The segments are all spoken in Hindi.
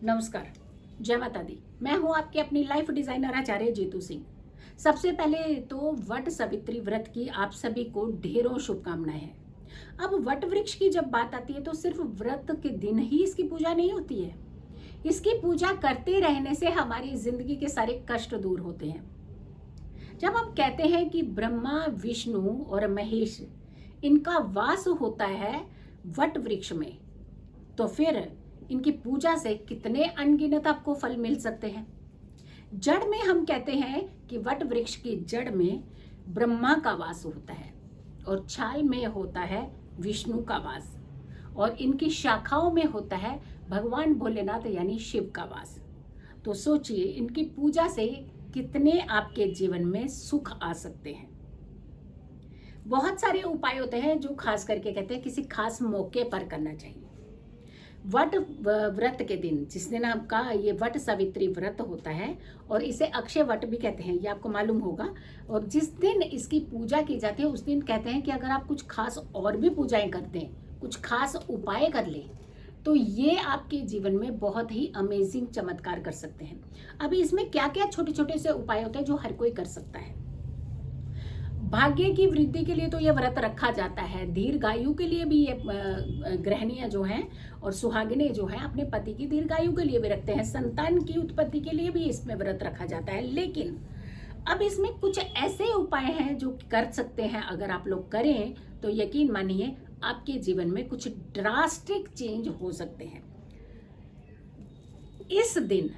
नमस्कार, जय माता दी। मैं हूं आपकी अपनी लाइफ डिजाइनर आचार्य जीतू सिंह। सबसे पहले तो वट सावित्री व्रत की आप सभी को ढेरों शुभकामनाएं हैं। अब वट वृक्ष की जब बात आती है तो सिर्फ व्रत के दिन ही इसकी पूजा नहीं होती है। इसकी पूजा करते रहने से हमारी जिंदगी के सारे कष्ट दूर होते हैं। जब हम कहते हैं कि ब्रह्मा, विष्णु और महेश इनका वास होता है वट वृक्ष में, तो फिर इनकी पूजा से कितने अनगिनत आपको फल मिल सकते हैं। जड़ में हम कहते हैं कि वट वृक्ष की जड़ में ब्रह्मा का वास होता है और छाल में होता है विष्णु का वास और इनकी शाखाओं में होता है भगवान भोलेनाथ यानी शिव का वास। तो सोचिए इनकी पूजा से कितने आपके जीवन में सुख आ सकते हैं। बहुत सारे उपाय होते हैं जो खास करके कहते हैं किसी खास मौके पर करना चाहिए। वट व्रत के दिन, जिस दिन आपका ये वट सावित्री व्रत होता है और इसे अक्षय वट भी कहते हैं, ये आपको मालूम होगा। और जिस दिन इसकी पूजा की जाती है उस दिन कहते हैं कि अगर आप कुछ खास और भी पूजाएं करते हैं, कुछ खास उपाय कर ले, तो ये आपके जीवन में बहुत ही अमेजिंग चमत्कार कर सकते हैं। अभी इसमें क्या क्या छोटे छोटे से उपाय होते हैं जो हर कोई कर सकता है। भाग्य की वृद्धि के लिए तो ये व्रत रखा जाता है। दीर्घायु के लिए भी ये गृहिणियां जो हैं और सुहागिनें जो हैं अपने पति की दीर्घायु के लिए भी रखते हैं। संतान की उत्पत्ति के लिए भी इसमें व्रत रखा जाता है। लेकिन अब इसमें कुछ ऐसे उपाय हैं जो कर सकते हैं। अगर आप लोग करें तो यकीन मानिए आपके जीवन में कुछ ड्रास्टिक चेंज हो सकते हैं। इस दिन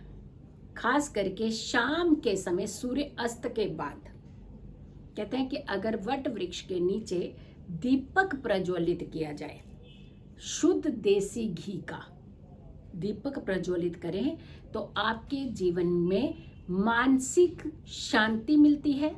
खास करके शाम के समय सूर्य अस्त के बाद कहते हैं कि अगर वट वृक्ष के नीचे दीपक प्रज्वलित किया जाए, शुद्ध देसी घी का दीपक प्रज्वलित करें, तो आपके जीवन में मानसिक शांति मिलती है,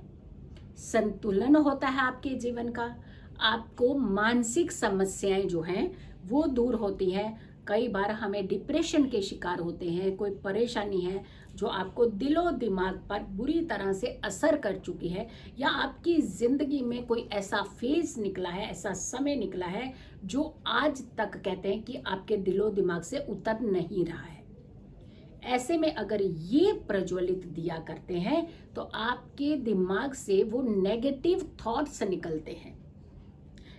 संतुलन होता है आपके जीवन का। आपको मानसिक समस्याएं जो हैं वो दूर होती हैं। कई बार हमें डिप्रेशन के शिकार होते हैं, कोई परेशानी है जो आपको दिलो दिमाग पर बुरी तरह से असर कर चुकी है, या आपकी जिंदगी में कोई ऐसा फेज निकला है, ऐसा समय निकला है जो आज तक कहते हैं कि आपके दिलो दिमाग से उतर नहीं रहा है। ऐसे में अगर ये प्रज्वलित दिया करते हैं तो आपके दिमाग से वो नेगेटिव थॉट्स निकलते हैं।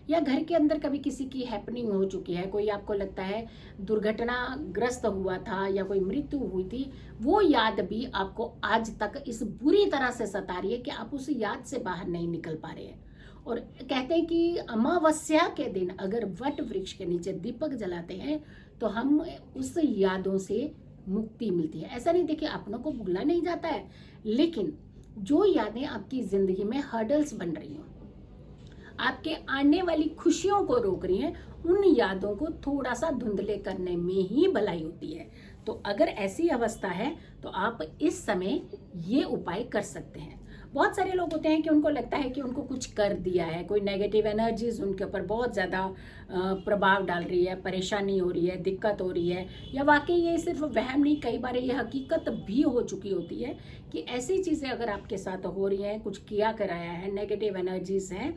या घर के अंदर कभी किसी की हैपनिंग हो चुकी है, कोई आपको लगता है दुर्घटनाग्रस्त हुआ था या कोई मृत्यु हुई थी, वो याद भी आपको आज तक इस बुरी तरह से सता रही है कि आप उस याद से बाहर नहीं निकल पा रहे हैं। और कहते हैं कि अमावस्या के दिन अगर वट वृक्ष के नीचे दीपक जलाते हैं तो हम उस यादों से मुक्ति मिलती है। ऐसा नहीं देखिए अपनों को भूला नहीं जाता है, लेकिन जो यादें आपकी जिंदगी में हर्डल्स बन रही हो, आपके आने वाली खुशियों को रोक रही हैं, उन यादों को थोड़ा सा धुंधले करने में ही भलाई होती है। तो अगर ऐसी अवस्था है तो आप इस समय ये उपाय कर सकते हैं। बहुत सारे लोग होते हैं कि उनको लगता है कि उनको कुछ कर दिया है, कोई नेगेटिव एनर्जीज उनके ऊपर बहुत ज़्यादा प्रभाव डाल रही है, परेशानी हो रही है, दिक्कत हो रही है, या वाकई ये सिर्फ वहम नहीं, कई बार ये हकीकत भी हो चुकी होती है कि ऐसी चीज़ें अगर आपके साथ हो रही हैं, कुछ किया कराया है, नेगेटिव एनर्जीज हैं,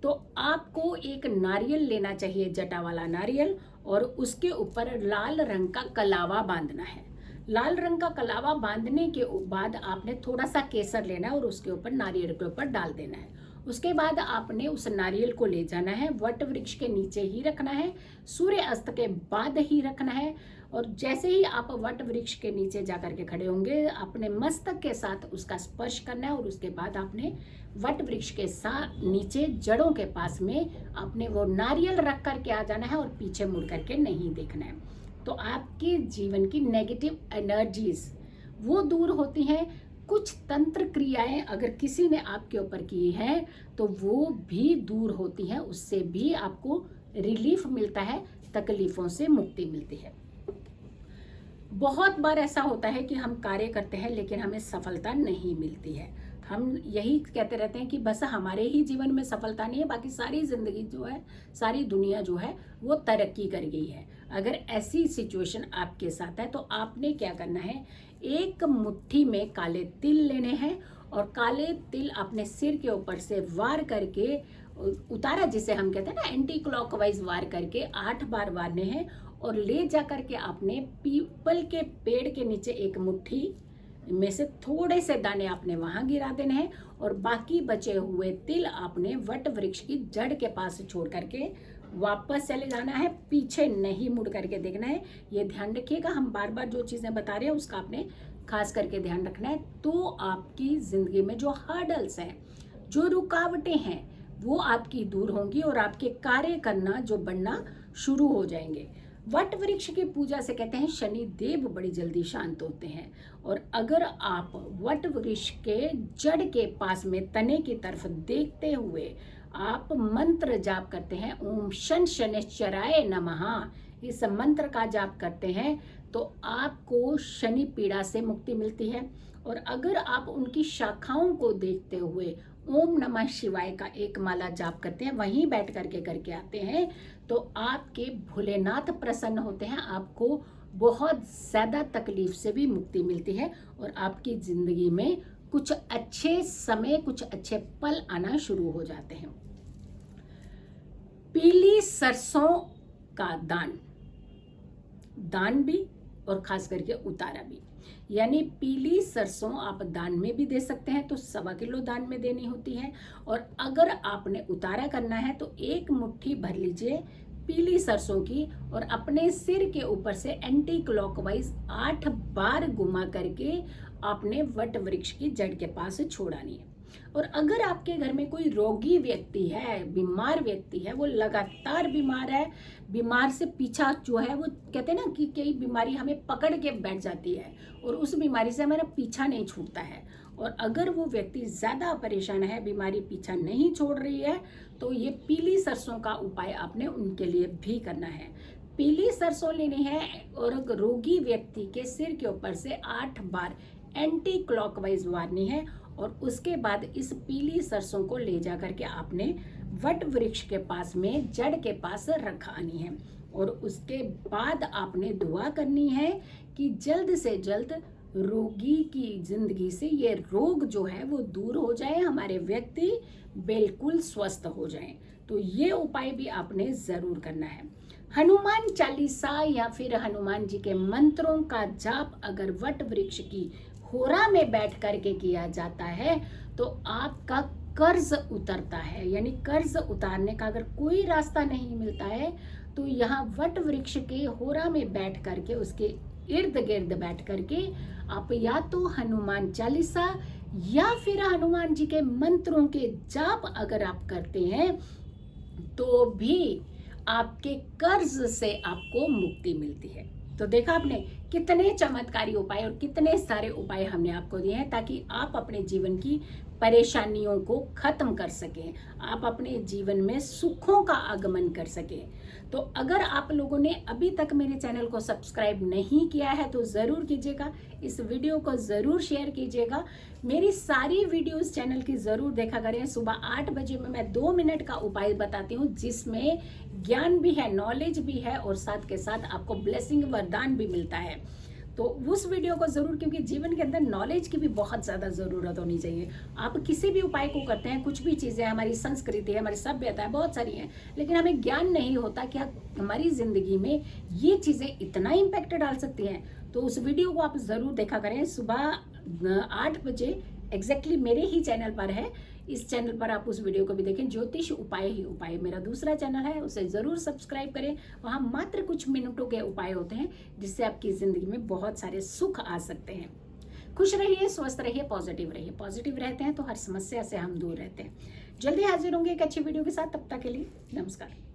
तो आपको एक नारियल लेना चाहिए, जटा वाला नारियल, और उसके ऊपर लाल रंग का कलावा बांधना है। लाल रंग का कलावा बांधने के बाद आपने थोड़ा सा केसर लेना है और उसके ऊपर नारियल के ऊपर डाल देना है। उसके बाद आपने उस नारियल को ले जाना है, वट वृक्ष के नीचे ही रखना है, सूर्य अस्त के बाद ही रखना है। और जैसे ही आप वट वृक्ष के नीचे जाकर के खड़े होंगे, अपने मस्तक के साथ उसका स्पर्श करना है और उसके बाद आपने वट वृक्ष के साथ नीचे जड़ों के पास में आपने वो नारियल रख करके आ जाना है और पीछे मुड़ करके नहीं देखना है। तो आपके जीवन की नेगेटिव एनर्जीज वो दूर होती हैं। कुछ तंत्र क्रियाएं अगर किसी ने आपके ऊपर की हैं तो वो भी दूर होती हैं, उससे भी आपको रिलीफ मिलता है, तकलीफों से मुक्ति मिलती है। बहुत बार ऐसा होता है कि हम कार्य करते हैं लेकिन हमें सफलता नहीं मिलती है। हम यही कहते रहते हैं कि बस हमारे ही जीवन में सफलता नहीं है, बाकी सारी जिंदगी जो है, सारी दुनिया जो है वो तरक्की कर गई है। अगर ऐसी सिचुएशन आपके साथ है तो आपने क्या करना है, एक मुट्ठी में काले तिल लेने हैं और काले तिल अपने सिर के ऊपर से वार करके उतारा, जिसे हम कहते हैं ना एंटी क्लॉकवाइज वार करके 8 बार वारने हैं और ले जा करके आपने पीपल के पेड़ के नीचे एक मुट्ठी में से थोड़े से दाने आपने वहां गिरा देने हैं और बाकी बचे हुए तिल आपने वट वृक्ष की जड़ के पास छोड़ करके वापस चले जाना है, पीछे नहीं मुड़ करके देखना है। ये ध्यान रखिएगा, हम बार बार जो चीजें बता रहे हैं उसका आपने खास करके ध्यान रखना है। तो आपकी जिंदगी में जो हर्डल्स हैं, जो रुकावटें हैं, वो आपकी दूर होंगी और आपके कार्य करना जो बनना शुरू हो जाएंगे। वट वृक्ष की पूजा से कहते हैं शनि देव बड़ी जल्दी शांत होते हैं। और अगर आप वट वृक्ष के जड़ के पास में तने की तरफ देखते हुए आप मंत्र जाप करते हैं, ओम शन शनिश्चराय नमः, इस मंत्र का जाप करते हैं तो आपको शनि पीड़ा से मुक्ति मिलती है। और अगर आप उनकी शाखाओं को देखते हुए ओम नमः शिवाय का एक माला जाप करते हैं, वहीं बैठ करके करके आते हैं, तो आपके भोलेनाथ प्रसन्न होते हैं, आपको बहुत ज्यादा तकलीफ से भी मुक्ति मिलती है और आपकी जिंदगी में कुछ अच्छे समय, कुछ अच्छे पल आना शुरू हो जाते हैं। पीली सरसों का दान भी और खास करके उतारा भी, यानी पीली सरसों आप दान में भी दे सकते हैं तो 1.25 किलो दान में देनी होती है। और अगर आपने उतारा करना है तो 1 मुट्ठी भर लीजिए पीली सरसों की और अपने सिर के ऊपर से एंटी क्लॉकवाइज 8 बार घुमा करके आपने वट वृक्ष की जड़ के पास छोड़ानी है। और अगर आपके घर में कोई रोगी व्यक्ति है, बीमार व्यक्ति है, वो लगातार बीमार है, बीमार से पीछा जो है, वो कहते हैं ना कि कई बीमारी हमें पकड़ के बैठ जाती है और उस बीमारी से हमारा पीछा नहीं छूटता है, और अगर वो व्यक्ति ज्यादा परेशान है, बीमारी पीछा नहीं छोड़ रही है, तो ये पीली सरसों का उपाय आपने उनके लिए भी करना है। पीली सरसों लेनी है और रोगी व्यक्ति के सिर के ऊपर से 8 बार एंटी क्लॉकवाइज मारनी है और उसके बाद इस पीली सरसों को ले जा करके आपने वट वृक्ष के पास में जड़ के पास रखानी है। और उसके बाद आपने दुआ करनी है कि जल्द से जल्द रोगी की जिंदगी से ये रोग जो है वो दूर हो जाए, हमारे व्यक्ति बिल्कुल स्वस्थ हो जाएं। तो ये उपाय भी आपने जरूर करना है। हनुमान चालीसा या फिर हनुमान जी के मंत्रों का जाप अगर वट वृक्ष की होरा में बैठ करके किया जाता है तो आपका कर्ज उतरता है। यानी कर्ज उतारने का अगर कोई रास्ता नहीं मिलता है तो यहाँ वट वृक्ष के होरा में बैठ करके, उसके इर्द गिर्द बैठ करके आप या तो हनुमान चालीसा या फिर हनुमान जी के मंत्रों के जाप अगर आप करते हैं तो भी आपके कर्ज से आपको मुक्ति मिलती है। तो देखा आपने कितने चमत्कारी उपाय और कितने सारे उपाय हमने आपको दिए हैं ताकि आप अपने जीवन की परेशानियों को खत्म कर सकें, आप अपने जीवन में सुखों का आगमन कर सकें। तो अगर आप लोगों ने अभी तक मेरे चैनल को सब्सक्राइब नहीं किया है तो ज़रूर कीजिएगा, इस वीडियो को ज़रूर शेयर कीजिएगा। मेरी सारी वीडियोस चैनल की ज़रूर देखा करें। सुबह 8 बजे में मैं 2 मिनट का उपाय बताती हूँ जिसमें ज्ञान भी है, नॉलेज भी है और साथ के साथ आपको ब्लेसिंग वरदान भी मिलता है। तो उस वीडियो को जरूर, क्योंकि जीवन के अंदर नॉलेज की भी बहुत ज़्यादा ज़रूरत होनी चाहिए। आप किसी भी उपाय को करते हैं, कुछ भी चीज़ें, हमारी संस्कृति है, हमारी सभ्यता है, बहुत सारी हैं, लेकिन हमें ज्ञान नहीं होता कि हमारी ज़िंदगी में ये चीज़ें इतना इम्पैक्ट डाल सकती हैं। तो उस वीडियो को आप ज़रूर देखा करें। सुबह 8 बजे एग्जैक्टली मेरे ही चैनल पर है, इस चैनल पर आप उस वीडियो को भी देखें। ज्योतिष उपाय ही उपाय मेरा दूसरा चैनल है, उसे ज़रूर सब्सक्राइब करें। वहाँ मात्र कुछ मिनटों के उपाय होते हैं जिससे आपकी ज़िंदगी में बहुत सारे सुख आ सकते हैं। खुश रहिए, स्वस्थ रहिए, पॉजिटिव रहिए। पॉजिटिव रहते हैं तो हर समस्या से हम दूर रहते हैं। जल्दी हाजिर होंगे एक अच्छी वीडियो के साथ, तब तक के लिए नमस्कार।